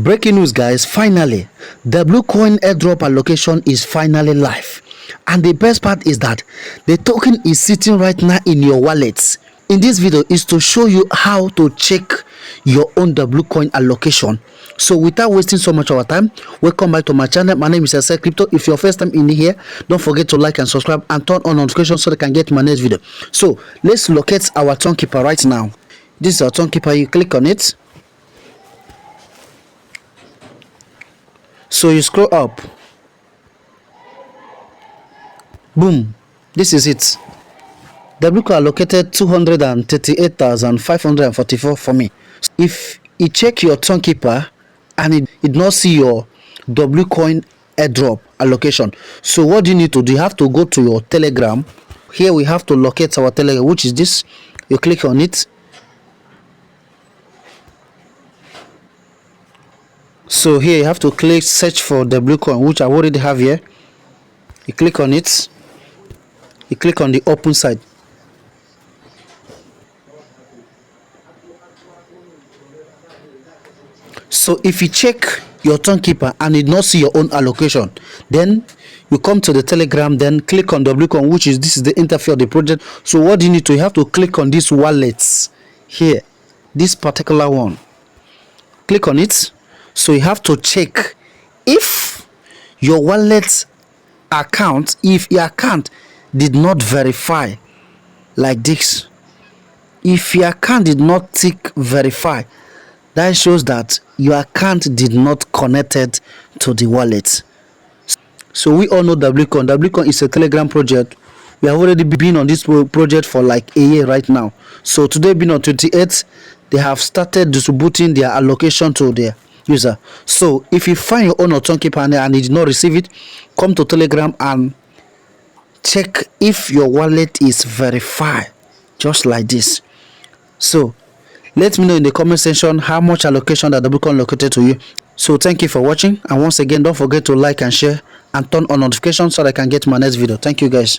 Breaking news, guys, finally W-COIN Airdrop allocation is finally live, and the best part is that the token is sitting right now in your wallets. In this video is to show you how to check your own W-COIN allocation. So without wasting so much of our time, welcome back to my channel. My name is SL Crypto. If you're first time in here, don't forget to like and subscribe and turn on notifications so they can get my next video. So let's locate our token keeper right now. This is our token keeper. You click on it. So you scroll up, boom, this is it. W-COIN allocated 238,544 for me. If you check your token keeper and it did not see your W-COIN airdrop allocation, so what do you need to do? You have to go to your Telegram. Here we have to locate our Telegram, which is this. You click on it. So here you have to click search for W-COIN, which I already have here. You click on it. You click on the open side. So if you check your token keeper and you not see your own allocation, then you come to the Telegram, then click on W-COIN, which is this is the interface of the project. So what do you need to? You have to click on these wallets here, this particular one. Click on it. So you have to check if your wallet account, if your account did not verify like this. If your account did not tick verify, that shows that your account did not connected to the wallet. So we all know W-COIN. W-COIN is a Telegram project. We have already been on this project for like a year right now. So today being on 28th, they have started distributing their allocation to their user. So if you find your own token keeper and you did not receive it, come to Telegram and check if your wallet is verified, just like this. So let me know in the comment section how much allocation that W-COIN allocated to you. So thank you for watching, and once again, don't forget to like and share and turn on notifications so that I can get my next video. Thank you, guys.